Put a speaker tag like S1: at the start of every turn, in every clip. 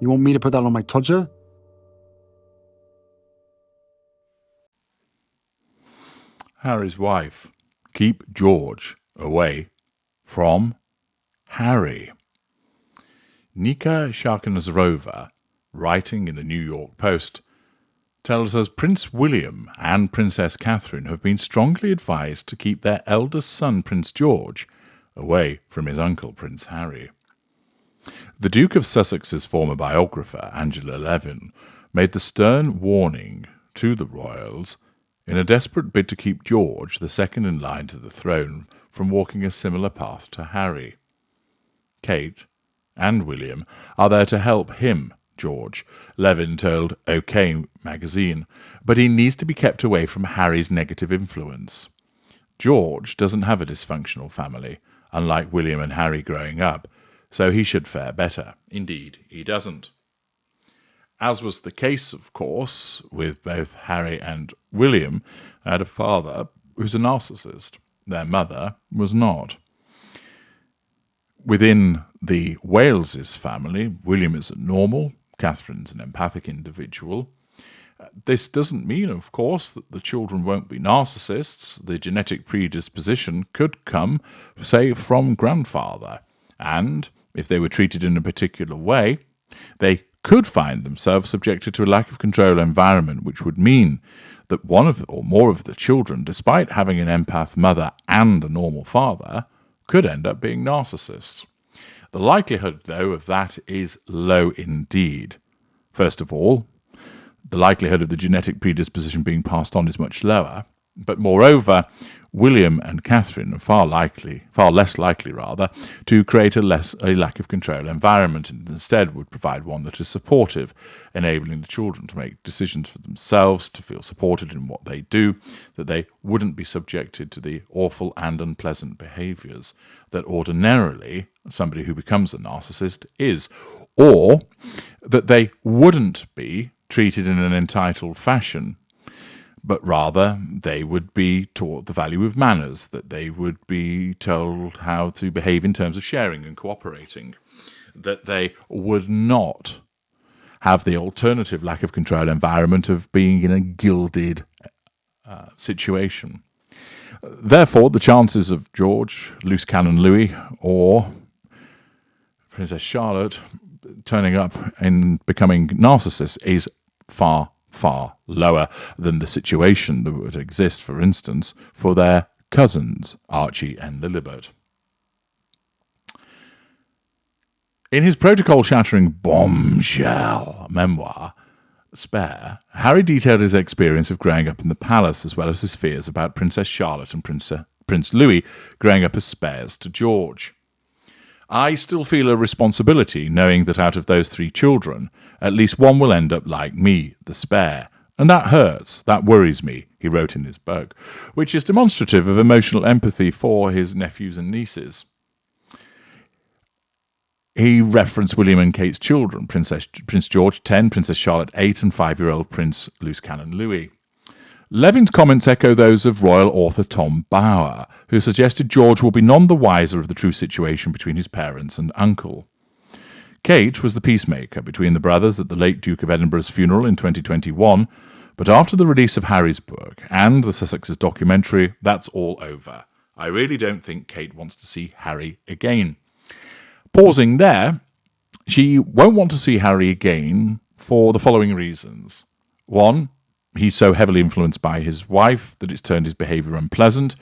S1: You want me to put that on my todger?
S2: Harry's wife. Keep George away from Harry. Nika Sharkanazarova, writing in the New York Post, tells us Prince William and Princess Catherine have been strongly advised to keep their eldest son, Prince George, away from his uncle, Prince Harry. The Duke of Sussex's former biographer, Angela Levin, made the stern warning to the royals in a desperate bid to keep George, the second in line to the throne, from walking a similar path to Harry. Kate and William are there to help him, George, Levin told OK magazine, but he needs to be kept away from Harry's negative influence. George doesn't have a dysfunctional family, unlike William and Harry growing up, so he should fare better. Indeed, he doesn't. As was the case, of course, with both Harry and William, had a father who's a narcissist. Their mother was not. Within the Waleses family, William is a normal, Catherine's an empathic individual. This doesn't mean, of course, that the children won't be narcissists. The genetic predisposition could come, say, from grandfather. And if they were treated in a particular way, they could find themselves subjected to a lack of control environment, which would mean that one of or more of the children, despite having an empath mother and a normal father, could end up being narcissists. The likelihood, though, of that is low indeed. First of all, the likelihood of the genetic predisposition being passed on is much lower, but moreover, William and Catherine are far less likely to create a lack of control environment, and instead would provide one that is supportive, enabling the children to make decisions for themselves, to feel supported in what they do, that they wouldn't be subjected to the awful and unpleasant behaviours that ordinarily somebody who becomes a narcissist is, or that they wouldn't be treated in an entitled fashion, but rather they would be taught the value of manners, that they would be told how to behave in terms of sharing and cooperating, that they would not have the alternative lack of control environment of being in a gilded situation. Therefore, the chances of George, Loose Cannon Louis, or Princess Charlotte turning up and becoming narcissists is far, far lower than the situation that would exist, for instance, for their cousins, Archie and Lilibet. In his protocol-shattering bombshell memoir, Spare, Harry detailed his experience of growing up in the palace, as well as his fears about Princess Charlotte and Prince Louis growing up as spares to George. I still feel a responsibility knowing that out of those 3 children, at least one will end up like me, the spare. And that hurts, that worries me, he wrote in his book, which is demonstrative of emotional empathy for his nephews and nieces. He referenced William and Kate's children, Prince George 10, Princess Charlotte 8, and 5-year-old Prince Loose Cannon Louis. Levin's comments echo those of royal author Tom Bauer, who suggested George will be none the wiser of the true situation between his parents and uncle. Kate was the peacemaker between the brothers at the late Duke of Edinburgh's funeral in 2021, but after the release of Harry's book and the Sussex's documentary, that's all over. I really don't think Kate wants to see Harry again. Pausing there, she won't want to see Harry again for the following reasons. 1, he's so heavily influenced by his wife that it's turned his behaviour unpleasant,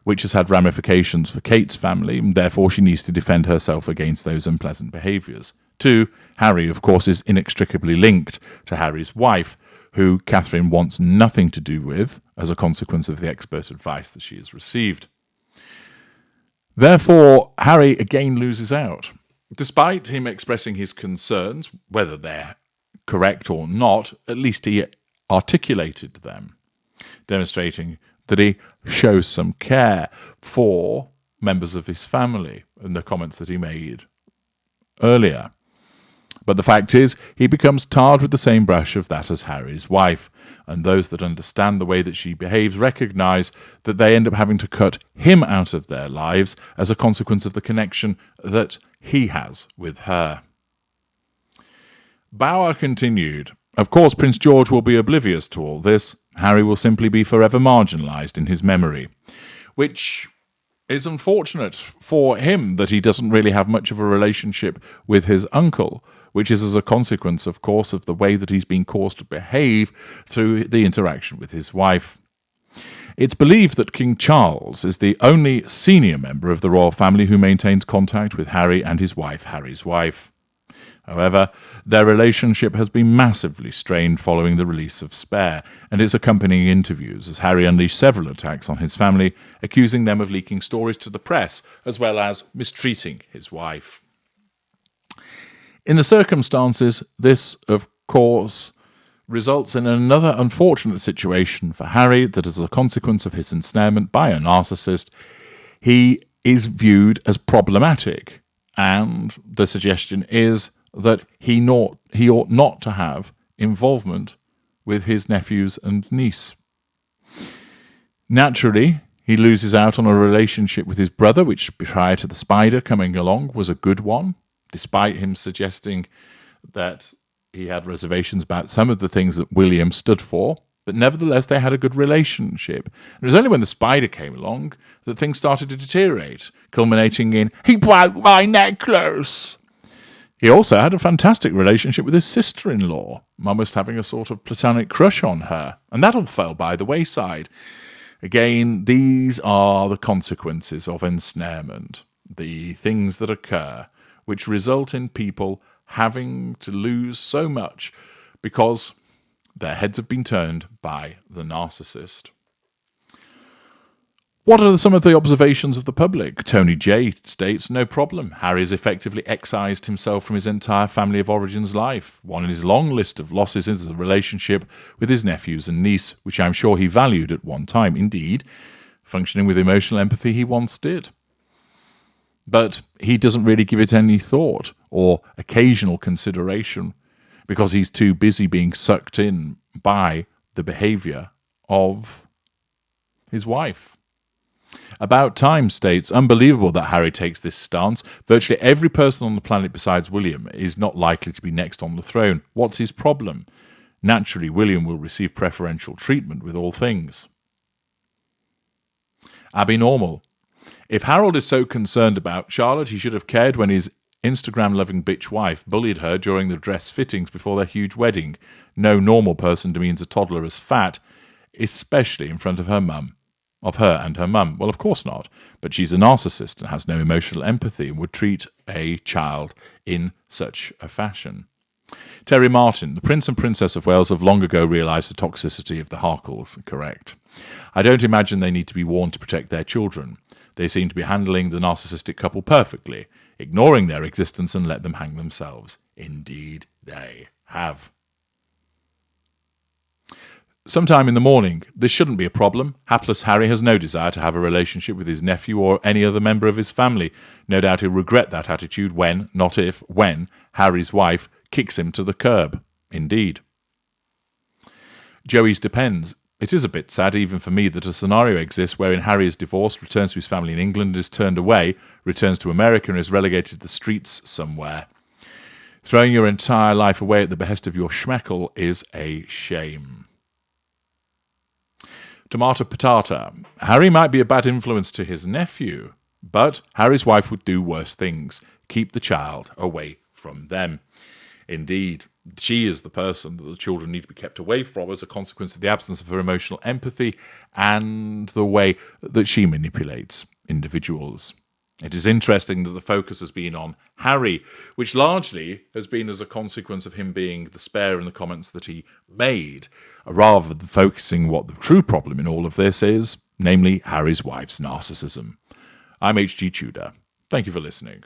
S2: which has had ramifications for Kate's family, and therefore she needs to defend herself against those unpleasant behaviours. 2, Harry, of course, is inextricably linked to Harry's wife, who Catherine wants nothing to do with as a consequence of the expert advice that she has received. Therefore, Harry again loses out. Despite him expressing his concerns, whether they're correct or not, at least he articulated them, demonstrating that he shows some care for members of his family in the comments that he made earlier. But the fact is, he becomes tarred with the same brush of that as Harry's wife, and those that understand the way that she behaves recognise that they end up having to cut him out of their lives as a consequence of the connection that he has with her. Bauer continued, "Of course, Prince George will be oblivious to all this. Harry will simply be forever marginalised in his memory," which is unfortunate for him that he doesn't really have much of a relationship with his uncle, which is as a consequence, of course, of the way that he's been caused to behave through the interaction with his wife. It's believed that King Charles is the only senior member of the royal family who maintains contact with Harry and his wife, Harry's wife. However, their relationship has been massively strained following the release of Spare and its accompanying interviews, as Harry unleashed several attacks on his family, accusing them of leaking stories to the press, as well as mistreating his wife. In the circumstances, this, of course, results in another unfortunate situation for Harry, that as a consequence of his ensnarement by a narcissist, he is viewed as problematic, and the suggestion is that he ought not to have involvement with his nephews and niece. Naturally, he loses out on a relationship with his brother, which prior to the spider coming along was a good one, despite him suggesting that he had reservations about some of the things that William stood for. But nevertheless, they had a good relationship. It was only when the spider came along that things started to deteriorate, culminating in, "He broke my necklace." He also had a fantastic relationship with his sister-in-law, almost having a sort of platonic crush on her, and that all fell by the wayside. Again, these are the consequences of ensnarement, the things that occur, which result in people having to lose so much because their heads have been turned by the narcissist. What are some of the observations of the public? Tony J states, "No problem. Harry has effectively excised himself from his entire family of origin's life. One in his long list of losses is the relationship with his nephews and niece, which I'm sure he valued at one time. Indeed, functioning with emotional empathy he once did. But he doesn't really give it any thought or occasional consideration because he's too busy being sucked in by the behaviour of his wife." About Time states, "Unbelievable that Harry takes this stance. Virtually every person on the planet besides William is not likely to be next on the throne. What's his problem? Naturally, William will receive preferential treatment with all things." Abby Normal, "If Harold is so concerned about Charlotte, he should have cared when his Instagram-loving bitch wife bullied her during the dress fittings before their huge wedding. No normal person demeans a toddler as fat, especially in front of her mum. Of her and her mum. Well, of course not, but she's a narcissist and has no emotional empathy and would treat a child in such a fashion." Terry Martin, "The Prince and Princess of Wales have long ago realised the toxicity of the Markles." Correct. "I don't imagine they need to be warned to protect their children. They seem to be handling the narcissistic couple perfectly, ignoring their existence and let them hang themselves." Indeed, they have. Sometime in the morning, "This shouldn't be a problem. Hapless Harry has no desire to have a relationship with his nephew or any other member of his family. No doubt he'll regret that attitude when, not if, when, Harry's wife kicks him to the curb." Indeed. Joey's Depends, "It is a bit sad even for me that a scenario exists wherein Harry is divorced, returns to his family in England, is turned away, returns to America and is relegated to the streets somewhere. Throwing your entire life away at the behest of your schmeckle is a shame." Tomato Patata, "Harry might be a bad influence to his nephew, but Harry's wife would do worse things. Keep the child away from them." Indeed, she is the person that the children need to be kept away from as a consequence of the absence of her emotional empathy and the way that she manipulates individuals. It is interesting that the focus has been on Harry, which largely has been as a consequence of him being the spare in the comments that he made, rather than focusing what the true problem in all of this is, namely Harry's wife's narcissism. I'm H.G. Tudor. Thank you for listening.